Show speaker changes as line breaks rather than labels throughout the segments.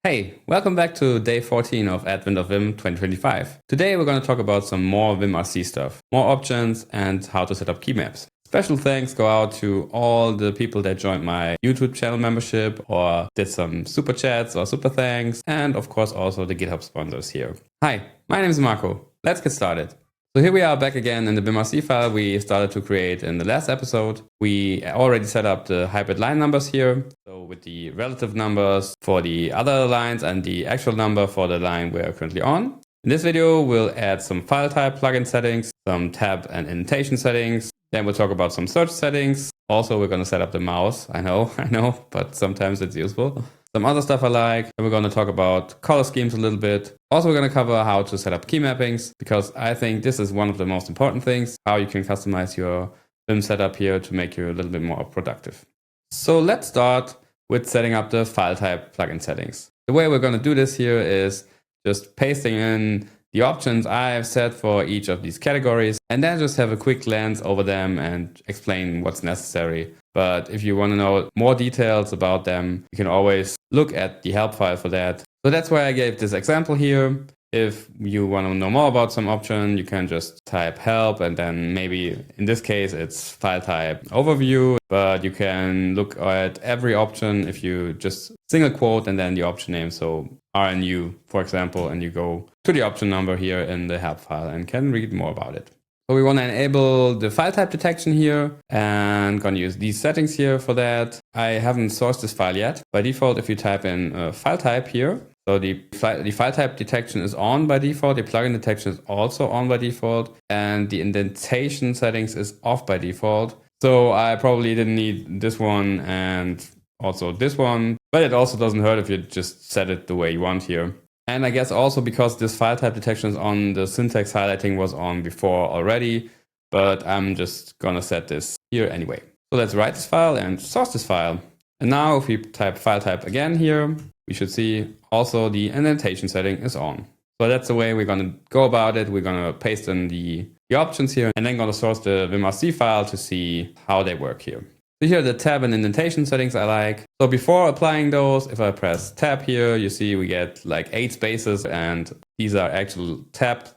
Hey, welcome back to day 14 of Advent of Vim 2025. Today we're going to talk about some more vimrc stuff, more options, and how to set up keymaps. Special thanks go out to all the people that joined my YouTube channel membership or did some super chats or super thanks, and of course also the GitHub sponsors here. Hi, my name is Marco. Let's get started. So here we are back again in the vimrc file we started to create in the last episode. We already set up the hybrid line numbers here. So with the relative numbers for the other lines and the actual number for the line we're currently on. In this video, we'll add some file type plugin settings, some tab and indentation settings. Then we'll talk about some search settings. Also, we're going to set up the mouse. I know, but sometimes it's useful. Some other stuff I like, and we're going to talk about color schemes a little bit. Also, we're going to cover how to set up key mappings, because I think this is one of the most important things, how you can customize your Vim setup here to make you a little bit more productive. So let's start with setting up the file type plugin settings. The way we're going to do this here is just pasting in the options I've set for each of these categories, and then just have a quick glance over them and explain what's necessary. But if you want to know more details about them, you can always look at the help file for that. So that's why I gave this example here. If you want to know more about some option, you can just type help, and then maybe in this case it's file type overview, but you can look at every option if you just single quote and then the option name. So RNU, for example, and you go to the option number here in the help file and can read more about it. So we want to enable the file type detection here, and going to use these settings here for that. I haven't sourced this file yet. By default, if you type in file type here, so the file type detection is on by default, the plugin detection is also on by default, and the indentation settings is off by default. So I probably didn't need this one and also this one, but it also doesn't hurt if you just set it the way you want here. And I guess also because this file type detection is on, the syntax highlighting was on before already, but I'm just gonna set this here anyway. So let's write this file and source this file. And now if we type file type again here, we should see also the indentation setting is on. So that's the way we're gonna go about it. We're gonna paste in the options here and then gonna source the vimrc file to see how they work here. So here are the tab and indentation settings I like. So before applying those, if I press tab here, you see we get like 8 spaces, and these are actual tab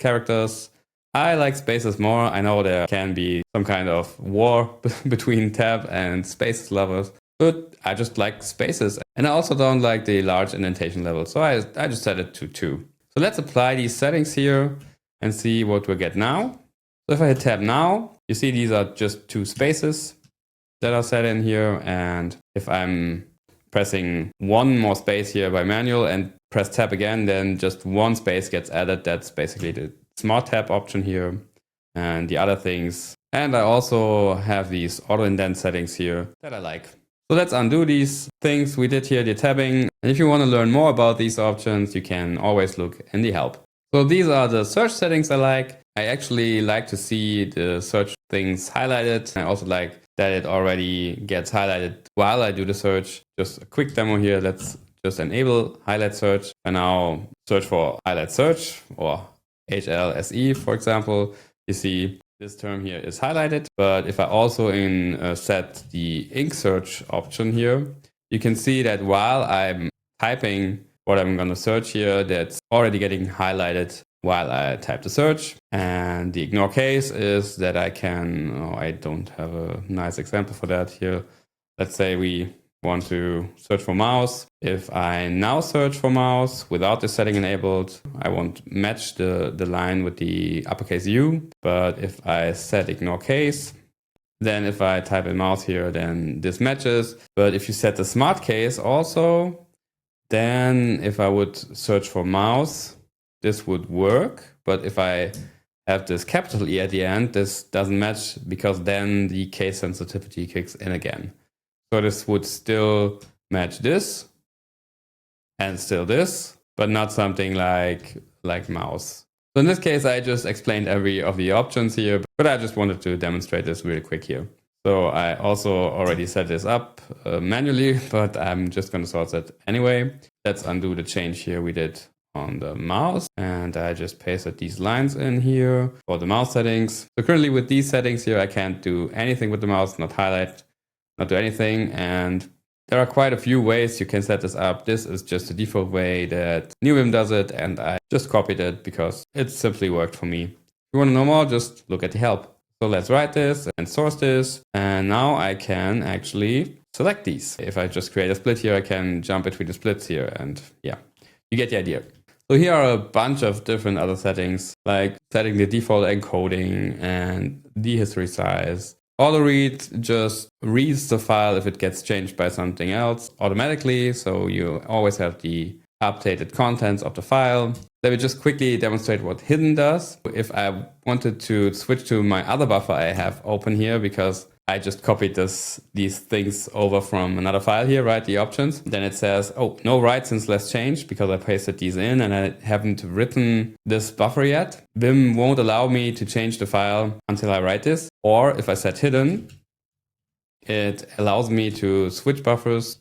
characters. I like spaces more. I know there can be some kind of war between tab and spaces levels, but I just like spaces. And I also don't like the large indentation level, so I just set it to 2. So let's apply these settings here and see what we get now. So if I hit tab now, you see these are just 2 spaces that are set in here, and if I'm pressing one more space here by manual and press tab again, then just 1 space gets added. That's basically the smart tab option here and the other things. And I also have these auto indent settings here that I like. So let's undo these things we did here, the tabbing. And if you want to learn more about these options, you can always look in the help. So these are the search settings I like. I actually like to see the search things highlighted. I also like that it already gets highlighted while I do the search. Just a quick demo here. Let's just enable highlight search and now search for highlight search or HLSE, for example. You see this term here is highlighted, but if I also set the ink search option here, you can see that while I'm typing what I'm going to search here, that's already getting highlighted while I type the search. And the ignore case is that I can, I don't have a nice example for that here. Let's say we want to search for mouse. If I now search for mouse without the setting enabled, I won't match the line with the uppercase U. But if I set ignore case, then if I type in mouse here, then this matches. But if you set the smart case also, then if I would search for mouse, this would work. But if I have this capital E at the end, this doesn't match, because then the case sensitivity kicks in again. So this would still match this and still this, but not something like mouse. So in this case, I just explained every of the options here, but I just wanted to demonstrate this really quick here. So I also already set this up manually, but I'm just going to source it anyway. Let's undo the change here we did on the mouse, and I just pasted these lines in here for the mouse settings. So currently with these settings here, I can't do anything with the mouse, not highlight, not do anything, and There are quite a few ways you can set this up. This is just the default way that neovim does it, and I just copied it because it simply worked for me. If you want to know more, just look at the help. So let's write this and source this, and now I can actually select these. If I just create a split here, I can jump between the splits here, and yeah, you get the idea. So here are a bunch of different other settings, like setting the default encoding and the history size. Autoread just reads the file if it gets changed by something else automatically, so you always have the updated contents of the file. Let me just quickly demonstrate what hidden does. If I wanted to switch to my other buffer I have open here, because I just copied these things over from another file here, right? The options. Then it says, oh, no write since last change, because I pasted these in and I haven't written this buffer yet. Vim won't allow me to change the file until I write this. Or if I set hidden, it allows me to switch buffers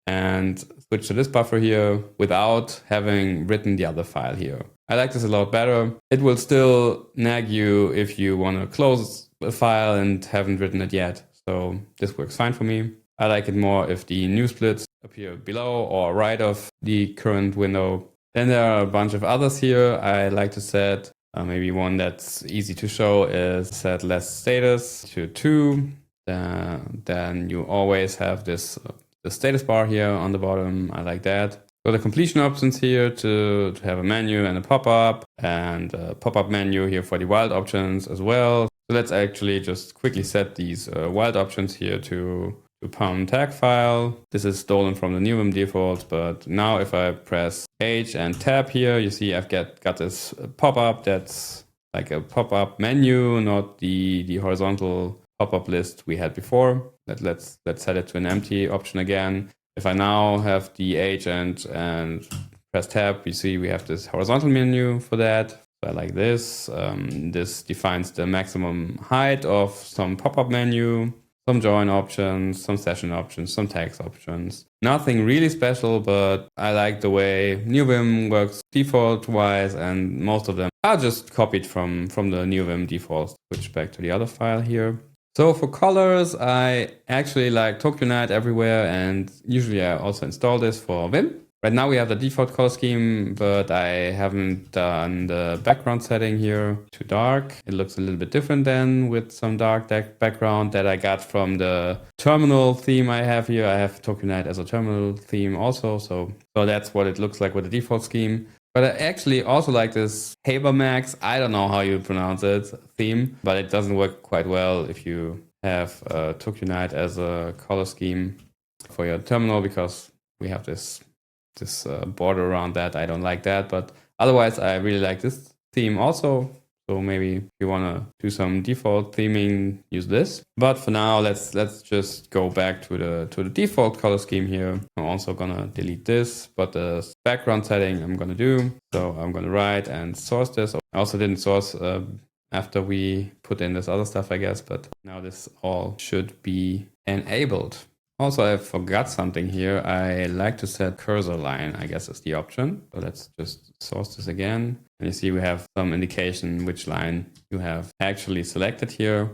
and switch to this buffer here without having written the other file here. I like this a lot better. It will still nag you if you want to close a file and haven't written it yet. So this works fine for me. I like it more if the new splits appear below or right of the current window. Then there are a bunch of others here. I like to set, maybe one that's easy to show is set less status to 2. Then you always have this the status bar here on the bottom. I like that. So the completion options here to have a menu and a pop-up, and a pop-up menu here for the wild options as well. So let's actually just quickly set these wild options here to POM tag file. This is stolen from the neovim default, but now if I press H and tab here, you see I've got this pop-up that's like a pop-up menu, not the horizontal pop-up list we had before. Let's set it to an empty option again. If I now have the H and press tab, you see we have this horizontal menu for that. So I like this. This defines the maximum height of some pop-up menu, some join options, some session options, some tags options. Nothing really special, but I like the way neovim works default-wise, and most of them are just copied from the neovim default. Switch back to the other file here. So for colors, I actually like Tokyo-Night everywhere, and usually I also install this for Vim. Right now we have the default color scheme, but I haven't done the background setting here to dark. It looks a little bit different than with some dark background that I got from the terminal theme I have here. I have Tokyo-Night as a terminal theme also, so that's what it looks like with the default scheme. But I actually also like this Habermax, I don't know how you pronounce it, theme, but it doesn't work quite well if you have Tokyo-Night as a color scheme for your terminal, because we have this border around that. I don't like that, but otherwise I really like this theme also. So maybe if you want to do some default theming, use this. But for now, let's just go back to the default color scheme here. I'm also gonna delete this, but the background setting I'm gonna do. So I'm gonna write and source this. I also didn't source after we put in this other stuff, I guess, but now this all should be enabled. Also, I forgot something here. I like to set cursor line, I guess is the option. So let's just source this again. And you see we have some indication which line you have actually selected here.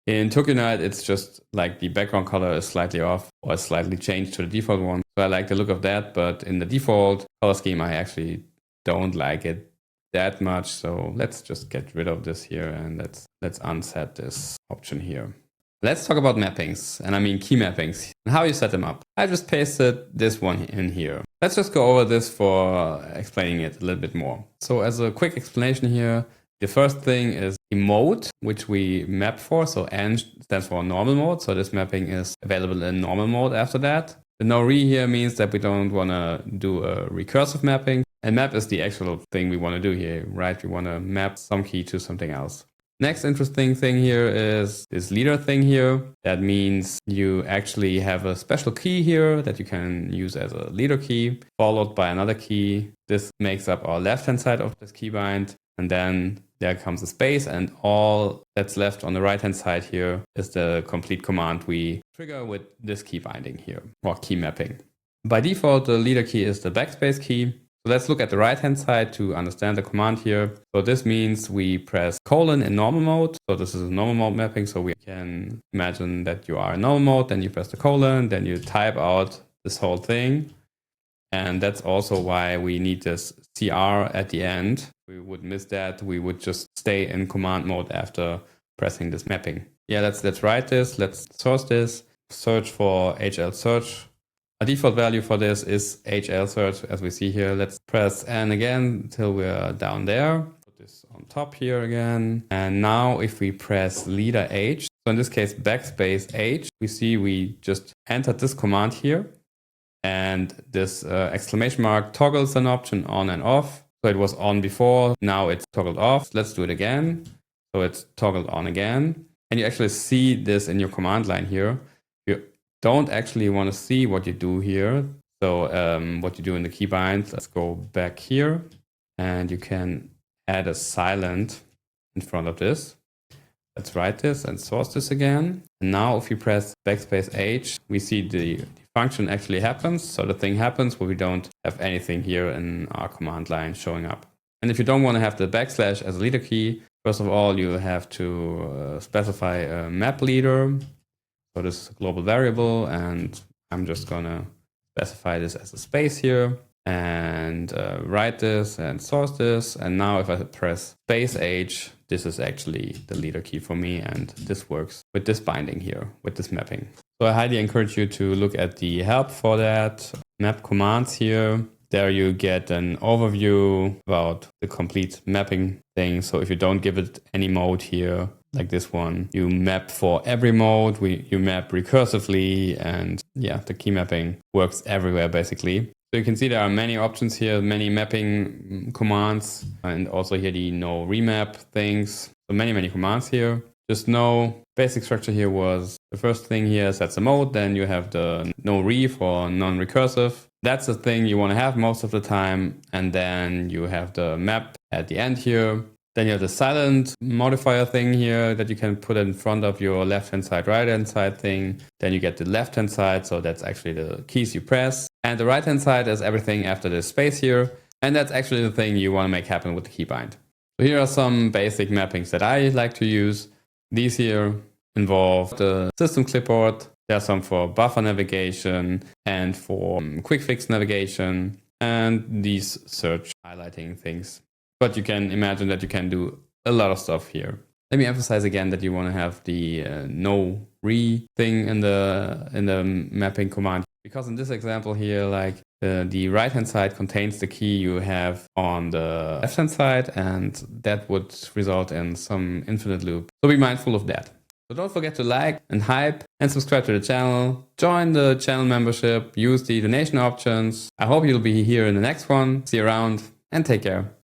In Tokyo-Night, it's just like the background color is slightly off or slightly changed to the default one. So I like the look of that, but in the default color scheme, I actually don't like it that much. So let's just get rid of this here and let's unset this option here. Let's talk about mappings, and I mean key mappings, and how you set them up. I just pasted this one in here. Let's just go over this for explaining it a little bit more. So as a quick explanation here, the first thing is the mode, which we map for. So N stands for normal mode. So this mapping is available in normal mode after that. The no re here means that we don't want to do a recursive mapping. And map is the actual thing we want to do here, right? We want to map some key to something else. Next interesting thing here is this leader thing here. That means you actually have a special key here that you can use as a leader key, followed by another key. This makes up our left-hand side of this keybind. And then there comes a space, and all that's left on the right-hand side here is the complete command we trigger with this key binding here, or key mapping. By default, the leader key is the backspace key. So let's look at the right hand side to understand the command here. So this means we press colon in normal mode. So this is a normal mode mapping. So we can imagine that you are in normal mode, then you press the colon, then you type out this whole thing. And that's also why we need this CR at the end. We would miss that. We would just stay in command mode after pressing this mapping. Yeah, let's write this. Let's source this. Search for HL search. A default value for this is HL search, as we see here. Let's press N again until we're down there. Put this on top here again. And now if we press leader H, so in this case backspace H, we see we just entered this command here. And this exclamation mark toggles an option on and off. So it was on before, now it's toggled off. Let's do it again. So it's toggled on again. And you actually see this in your command line here. You don't actually want to see what you do here. So what you do in the keybind, let's go back here. And you can add a silent in front of this. Let's write this and source this again. And now if you press backspace H, we see the function actually happens. So the thing happens, but we don't have anything here in our command line showing up. And if you don't want to have the backslash as a leader key, first of all, you have to specify a map leader. So this is a global variable, and I'm just going to specify this as a space here and write this and source this. And now if I press space H, this is actually the leader key for me, and this works with this binding here, with this mapping. So I highly encourage you to look at the help for that. Map commands here. There you get an overview about the complete mapping thing. So if you don't give it any mode here, like this one, you map for every mode, you map recursively, and yeah, the key mapping works everywhere basically. So you can see there are many options here, many mapping commands, and also here the no remap things. So many commands here. Just know basic structure here was the first thing here sets the mode, then you have the no re for non-recursive. That's the thing you want to have most of the time. And then you have the map at the end here. Then you have the silent modifier thing here that you can put in front of your left-hand side, right-hand side thing. Then you get the left-hand side. So that's actually the keys you press. And the right-hand side is everything after this space here. And that's actually the thing you want to make happen with the keybind. So here are some basic mappings that I like to use. These here involve the system clipboard. There are some for buffer navigation and for quick fix navigation, and these search highlighting things. But you can imagine that you can do a lot of stuff here. Let me emphasize again that you want to have the no re thing in the mapping command, because in this example here, like the right hand side contains the key you have on the left hand side, and that would result in some infinite loop. So be mindful of that. So don't forget to like and hype and subscribe to the channel. Join the channel membership. Use the donation options. I hope you'll be here in the next one. See you around and take care.